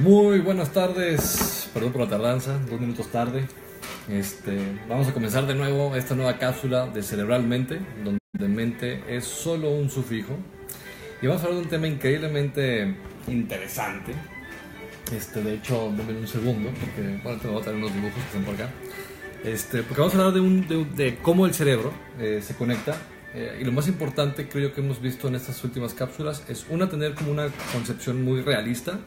Muy buenas tardes, perdón por la tardanza, 2 minutos tarde. Vamos a comenzar de nuevo esta nueva cápsula de Cerebralmente, donde mente es solo un sufijo. Y vamos a hablar de un tema increíblemente interesante. De hecho, denme un segundo, porque bueno, te voy a traer unos dibujos que están por acá. Porque vamos a hablar de cómo el cerebro se conecta. Y lo más importante, creo yo, que hemos visto en estas últimas cápsulas es tener como una concepción muy realista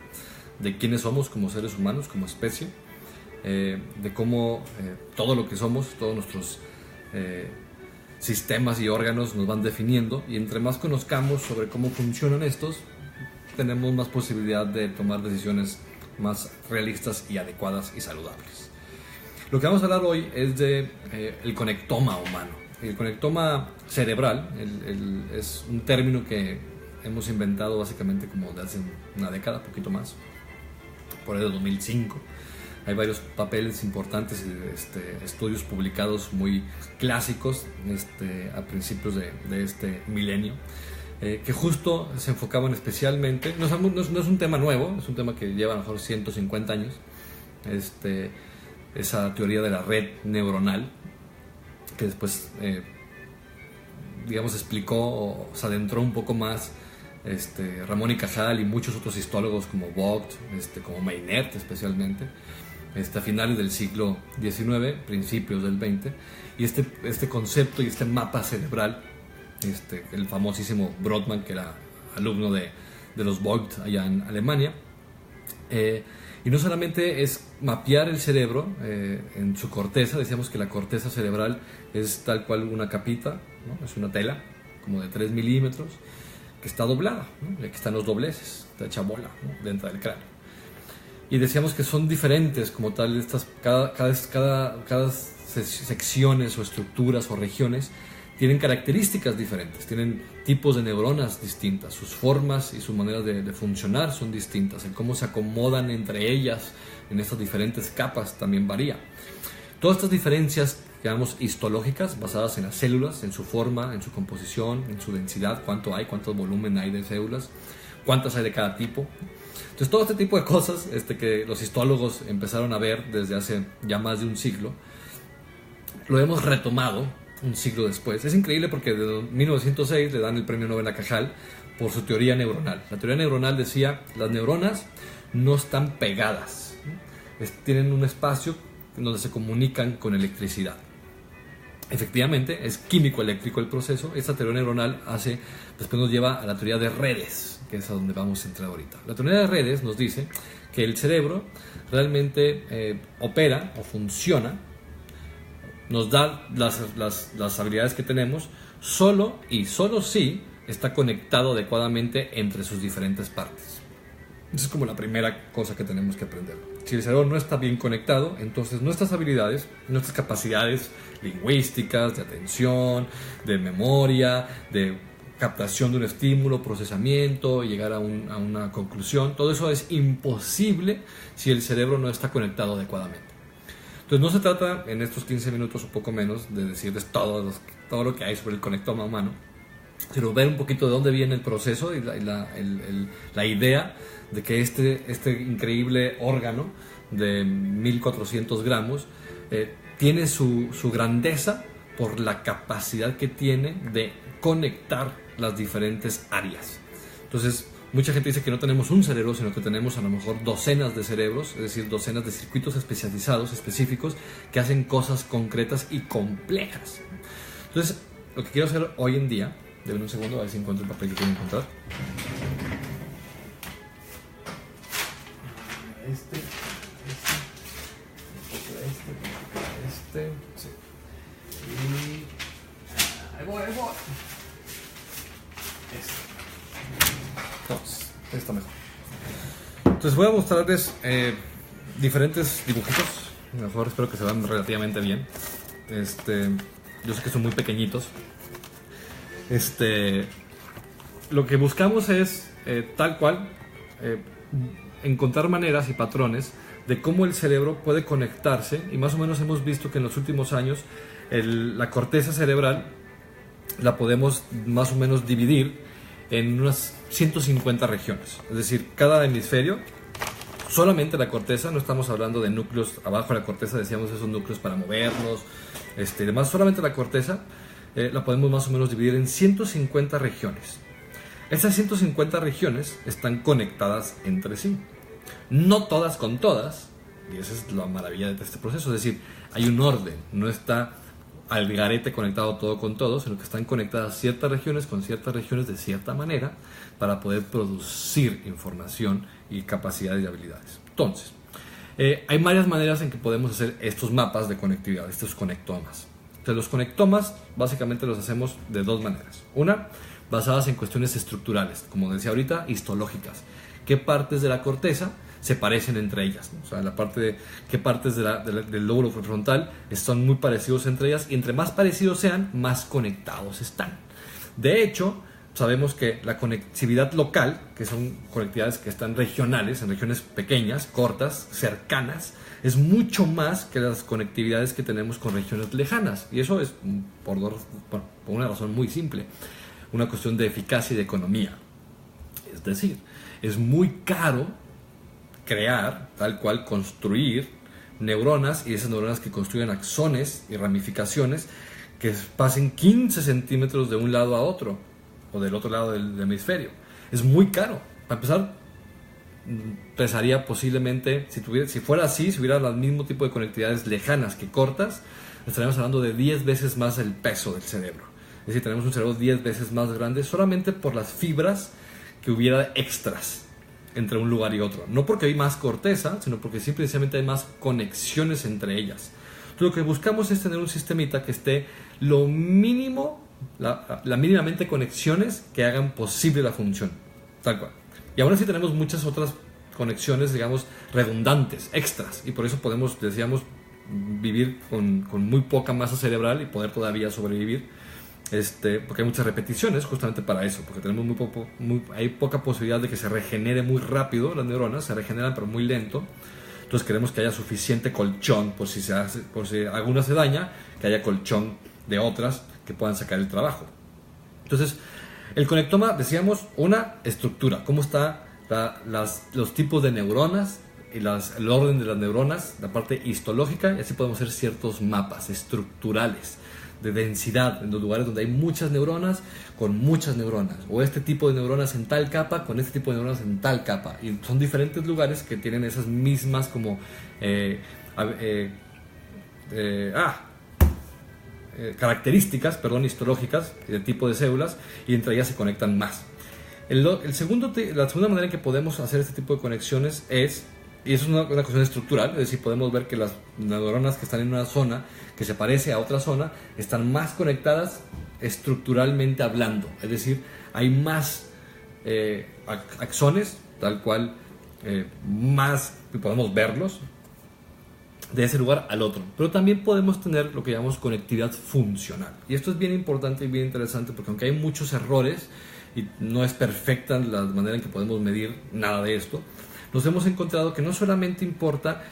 de quiénes somos como seres humanos, como especie, de cómo todo lo que somos, todos nuestros sistemas y órganos nos van definiendo, y entre más conozcamos sobre cómo funcionan estos, tenemos más posibilidad de tomar decisiones más realistas y adecuadas y saludables. Lo que vamos a hablar hoy es de el conectoma humano. El conectoma cerebral es un término que hemos inventado básicamente como de hace una década, poquito más, por ahí de 2005. Hay varios papeles importantes y estudios publicados muy clásicos a principios de este milenio, que justo se enfocaban especialmente, no es un tema nuevo, es un tema que lleva a lo mejor 150 años, esa teoría de la red neuronal, que después digamos explicó o se adentró un poco más Ramón y Cajal y muchos otros histólogos como Vogt, como Maynard especialmente, a finales del siglo XIX, principios del XX, y este concepto y este mapa cerebral, el famosísimo Brodmann, que era alumno de los Vogt allá en Alemania, y no solamente es mapear el cerebro en su corteza. Decíamos que la corteza cerebral es tal cual una capita, ¿no? Es una tela como de 3 milímetros que está doblada, ¿no? Y aquí están los dobleces, está hecha bola, ¿no? Dentro del cráneo. Y decíamos que son diferentes como tal, cada secciones o estructuras o regiones tienen características diferentes, tienen tipos de neuronas distintas, sus formas y su manera de funcionar son distintas, el cómo se acomodan entre ellas en estas diferentes capas también varía. Todas estas diferencias, digamos, histológicas, basadas en las células, en su forma, en su composición, en su densidad, cuánto volumen hay de células, cuántas hay de cada tipo. Entonces, todo este tipo de cosas que los histólogos empezaron a ver desde hace ya más de un siglo, lo hemos retomado un siglo después. Es increíble porque de 1906 le dan el premio Nobel a Cajal por su teoría neuronal. La teoría neuronal decía: las neuronas no están pegadas, ¿no? Tienen un espacio donde se comunican con electricidad. Efectivamente, es químico-eléctrico el proceso. Esta teoría neuronal después nos lleva a la teoría de redes, que es a donde vamos a entrar ahorita. La teoría de redes nos dice que el cerebro realmente opera o funciona, nos da las habilidades que tenemos solo si está conectado adecuadamente entre sus diferentes partes. Esa es como la primera cosa que tenemos que aprender. Si el cerebro no está bien conectado, entonces nuestras habilidades, nuestras capacidades lingüísticas, de atención, de memoria, de captación de un estímulo, procesamiento, llegar a una conclusión, todo eso es imposible si el cerebro no está conectado adecuadamente. Entonces no se trata en estos 15 minutos o poco menos de decirles todo lo que hay sobre el conectoma humano, sino ver un poquito de dónde viene el proceso y la idea de que este increíble órgano de 1400 gramos tiene su grandeza por la capacidad que tiene de conectar las diferentes áreas. Entonces, mucha gente dice que no tenemos un cerebro, sino que tenemos a lo mejor docenas de cerebros, es decir, docenas de circuitos especializados, específicos, que hacen cosas concretas y complejas. Entonces, lo que quiero hacer hoy en día, denme un segundo a ver si encuentro el papel que quiero encontrar. Sí. Y ahí voy. Entonces, está mejor. Entonces voy a mostrarles diferentes dibujitos. Mejor espero que se vean relativamente bien. Yo sé que son muy pequeñitos. Lo que buscamos es tal cual encontrar maneras y patrones de cómo el cerebro puede conectarse, y más o menos hemos visto que en los últimos años la corteza cerebral la podemos más o menos dividir en unas 150 regiones. Es decir, cada hemisferio Solamente la corteza, no estamos hablando de núcleos abajo de la corteza, decíamos esos núcleos para movernos, demás, solamente la corteza la podemos más o menos dividir en 150 regiones. Esas 150 regiones están conectadas entre sí, no todas con todas, y esa es la maravilla de este proceso, es decir, hay un orden, no está al garete conectado todo con todo, sino que están conectadas ciertas regiones con ciertas regiones de cierta manera para poder producir información y capacidades y habilidades. Entonces, hay varias maneras en que podemos hacer estos mapas de conectividad, estos conectomas. Entonces, los conectomas básicamente los hacemos de dos maneras. Una, basadas en cuestiones estructurales, como decía ahorita, histológicas. ¿Qué partes de la corteza se parecen entre ellas? O sea, la parte de qué partes del lóbulo frontal son muy parecidos entre ellas, y entre más parecidos sean, más conectados están. De hecho, sabemos que la conectividad local, que son conectividades que están regionales, en regiones pequeñas, cortas, cercanas, es mucho más que las conectividades que tenemos con regiones lejanas. Y eso es por una razón muy simple, una cuestión de eficacia y de economía. Es decir, es muy caro crear, tal cual construir neuronas, y esas neuronas que construyen axones y ramificaciones que pasen 15 centímetros de un lado a otro, o del otro lado del hemisferio. Es muy caro. Para empezar, pesaría posiblemente, si fuera así, si hubiera el mismo tipo de conectividades lejanas que cortas, estaríamos hablando de 10 veces más el peso del cerebro. Es decir, tenemos un cerebro 10 veces más grande solamente por las fibras que hubiera extras entre un lugar y otro. No porque hay más corteza, sino porque simplemente hay más conexiones entre ellas. Entonces, lo que buscamos es tener un sistemita que esté lo mínimo, la mínimamente conexiones que hagan posible la función, tal cual. Y ahora sí tenemos muchas otras conexiones, digamos, redundantes, extras, y por eso podemos, decíamos, vivir con muy poca masa cerebral y poder todavía sobrevivir, porque hay muchas repeticiones justamente para eso, porque tenemos hay poca posibilidad de que se regenere muy rápido. Las neuronas se regeneran pero muy lento. Entonces queremos que haya suficiente colchón por si alguna se daña, que haya colchón de otras que puedan sacar el trabajo. Entonces, el conectoma, decíamos, una estructura, cómo está los tipos de neuronas y el orden de las neuronas, la parte histológica, y así podemos hacer ciertos mapas estructurales de densidad en los lugares donde hay muchas neuronas con muchas neuronas, o este tipo de neuronas en tal capa con este tipo de neuronas en tal capa, y son diferentes lugares que tienen esas mismas como características, histológicas de tipo de células, y entre ellas se conectan más. La segunda manera en que podemos hacer este tipo de conexiones y eso es una cuestión estructural, es decir, podemos ver que las neuronas que están en una zona que se parece a otra zona están más conectadas estructuralmente hablando, es decir, hay más axones, tal cual, más, y podemos verlos de ese lugar al otro. Pero también podemos tener lo que llamamos conectividad funcional, y esto es bien importante y bien interesante, porque aunque hay muchos errores y no es perfecta la manera en que podemos medir nada de esto, nos hemos encontrado que no solamente importa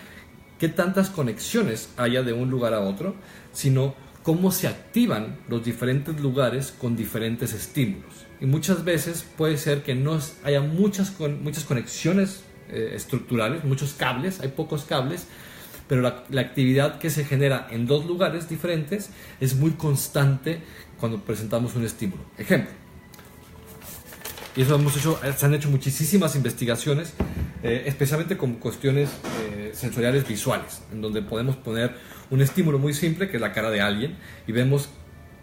qué tantas conexiones haya de un lugar a otro, sino cómo se activan los diferentes lugares con diferentes estímulos. Y muchas veces puede ser que no haya muchas conexiones estructurales, muchos cables, hay pocos cables, pero la actividad que se genera en dos lugares diferentes es muy constante cuando presentamos un estímulo. Ejemplo, y eso se han hecho muchísimas investigaciones, especialmente con cuestiones sensoriales visuales, en donde podemos poner un estímulo muy simple, que es la cara de alguien, y vemos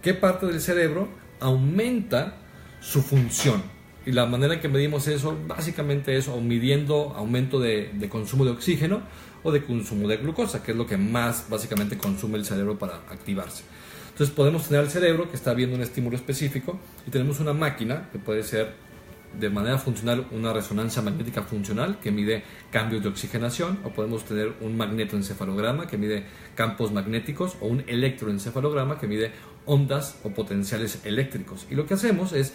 qué parte del cerebro aumenta su función. Y la manera en que medimos eso, básicamente es o midiendo aumento de consumo de oxígeno o de consumo de glucosa, que es lo que más básicamente consume el cerebro para activarse. Entonces podemos tener el cerebro que está viendo un estímulo específico, y tenemos una máquina que puede ser de manera funcional una resonancia magnética funcional que mide cambios de oxigenación, o podemos tener un magnetoencefalograma que mide campos magnéticos, o un electroencefalograma que mide ondas o potenciales eléctricos. Y lo que hacemos es,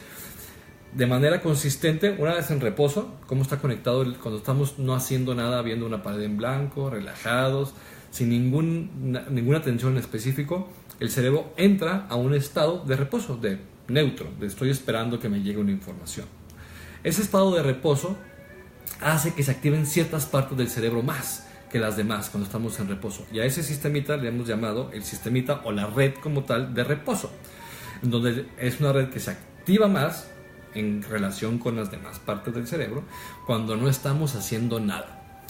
de manera consistente, una vez en reposo, cómo está conectado cuando estamos no haciendo nada, viendo una pared en blanco, relajados, sin ninguna tensión en específico, el cerebro entra a un estado de reposo, de neutro, de estoy esperando que me llegue una información. Ese estado de reposo hace que se activen ciertas partes del cerebro más que las demás cuando estamos en reposo. Y a ese sistemita le hemos llamado el sistemita o la red como tal de reposo, en donde es una red que se activa más en relación con las demás partes del cerebro cuando no estamos haciendo nada.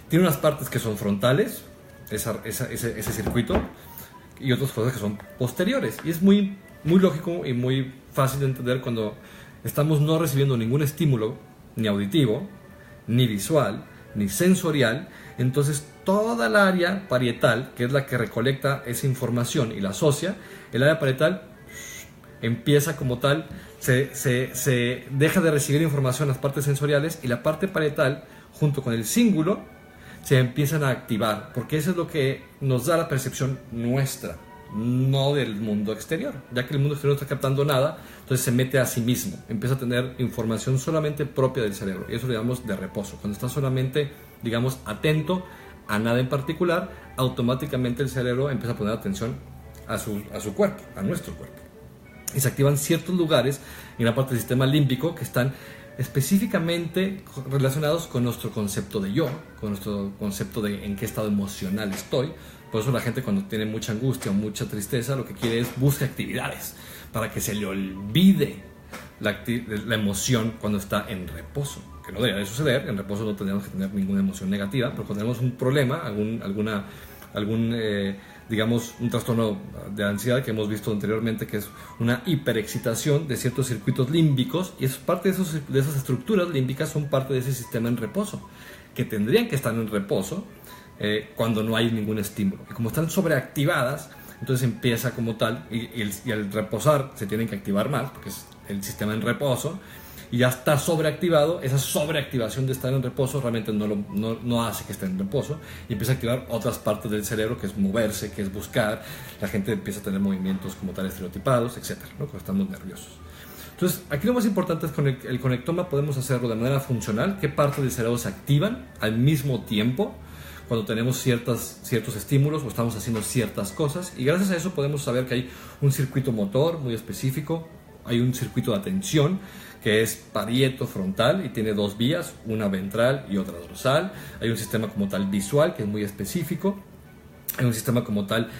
Tiene unas partes que son frontales, ese circuito, y otras cosas que son posteriores. Y es muy lógico y muy fácil de entender cuando estamos no recibiendo ningún estímulo, ni auditivo, ni visual, ni sensorial. Entonces toda el área parietal, que es la que recolecta esa información y la asocia, el área parietal empieza como tal, se deja de recibir información en las partes sensoriales, y la parte parietal junto con el cíngulo se empiezan a activar, porque eso es lo que nos da la percepción nuestra, no del mundo exterior, ya que el mundo exterior no está captando nada. Entonces se mete a sí mismo, empieza a tener información solamente propia del cerebro, y eso lo llamamos de reposo. Cuando está solamente, digamos, atento a nada en particular, automáticamente el cerebro empieza a poner atención a su cuerpo, a nuestro cuerpo, y se activan ciertos lugares en la parte del sistema límbico que están específicamente relacionados con nuestro concepto de yo, con nuestro concepto de en qué estado emocional estoy. Por eso la gente, cuando tiene mucha angustia o mucha tristeza, lo que quiere es buscar actividades para que se le olvide la emoción cuando está en reposo, que no debería de suceder. En reposo no tendríamos que tener ninguna emoción negativa, pero cuando tenemos un problema, digamos, un trastorno de ansiedad que hemos visto anteriormente, que es una hiperexcitación de ciertos circuitos límbicos, y es parte de esas estructuras límbicas, son parte de ese sistema en reposo, que tendrían que estar en reposo cuando no hay ningún estímulo. Y como están sobreactivadas, entonces empieza como tal, y al reposar se tienen que activar más, porque es el sistema en reposo, y ya está sobreactivado. Esa sobreactivación de estar en reposo realmente no hace que esté en reposo, y empieza a activar otras partes del cerebro, que es moverse, que es buscar. La gente empieza a tener movimientos como tal estereotipados, etcétera, ¿no? Cuando estamos nerviosos. Entonces, aquí lo más importante es que con el conectoma podemos hacerlo de manera funcional. ¿Qué partes del cerebro se activan al mismo tiempo cuando tenemos ciertos estímulos o estamos haciendo ciertas cosas? Y gracias a eso podemos saber que hay un circuito motor muy específico, hay un circuito de atención que es parieto frontal y tiene dos vías, una ventral y otra dorsal. Hay un sistema como tal visual, que es muy específico. Hay un sistema como tal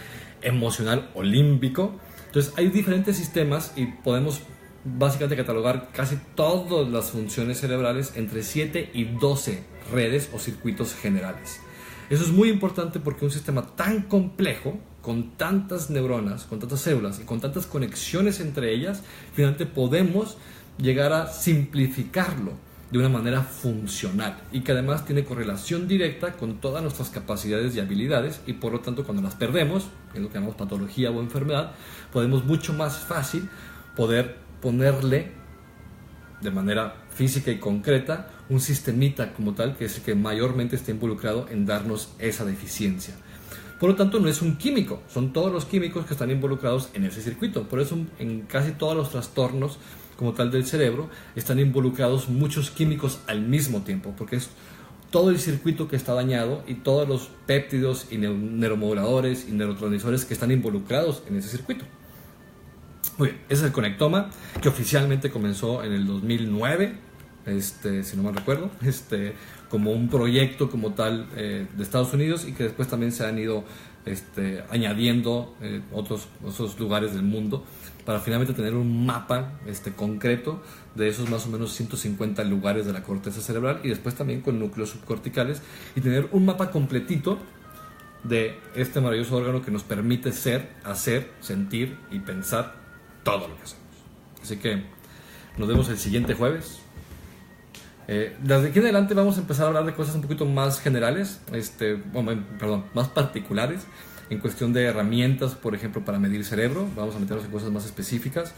emocional o límbico. Entonces hay diferentes sistemas, y podemos básicamente catalogar casi todas las funciones cerebrales entre 7 y 12 redes o circuitos generales. Eso es muy importante porque un sistema tan complejo, con tantas neuronas, con tantas células y con tantas conexiones entre ellas, finalmente podemos llegar a simplificarlo de una manera funcional, y que además tiene correlación directa con todas nuestras capacidades y habilidades, y por lo tanto cuando las perdemos, que es lo que llamamos patología o enfermedad, podemos mucho más fácil poder ponerle de manera física y concreta un sistemita como tal, que es el que mayormente está involucrado en darnos esa deficiencia. Por lo tanto, no es un químico, son todos los químicos que están involucrados en ese circuito. Por eso en casi todos los trastornos como tal del cerebro están involucrados muchos químicos al mismo tiempo, porque es todo el circuito que está dañado y todos los péptidos y neuromoduladores y neurotransmisores que están involucrados en ese circuito. Muy bien, ese es el conectoma, que oficialmente comenzó en el 2009, si no mal recuerdo, como un proyecto como tal de Estados Unidos, y que después también se han ido añadiendo otros lugares del mundo, para finalmente tener un mapa concreto de esos más o menos 150 lugares de la corteza cerebral, y después también con núcleos subcorticales, y tener un mapa completito de este maravilloso órgano que nos permite ser, hacer, sentir y pensar todo lo que hacemos. Así que nos vemos el siguiente jueves. Desde aquí en adelante vamos a empezar a hablar de cosas un poquito más generales, más particulares, en cuestión de herramientas, por ejemplo, para medir cerebro. Vamos a meternos en cosas más específicas.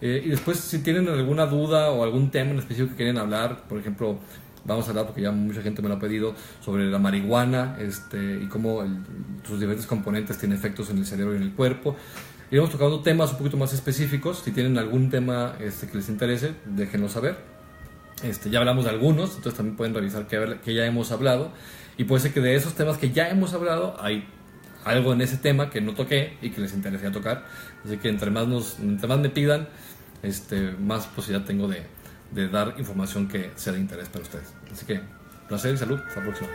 Y después, si tienen alguna duda o algún tema en específico que quieren hablar, por ejemplo, vamos a hablar, porque ya mucha gente me lo ha pedido, sobre la marihuana, y cómo sus diferentes componentes tienen efectos en el cerebro y en el cuerpo. Iremos tocando temas un poquito más específicos. Si tienen algún tema que les interese, déjenlo saber. Ya hablamos de algunos, entonces también pueden revisar que ya hemos hablado. Y puede ser que de esos temas que ya hemos hablado, hay algo en ese tema que no toqué y que les interese tocar. Así que entre más me pidan, más posibilidad tengo de de dar información que sea de interés para ustedes. Así que, placer y salud. Hasta la próxima.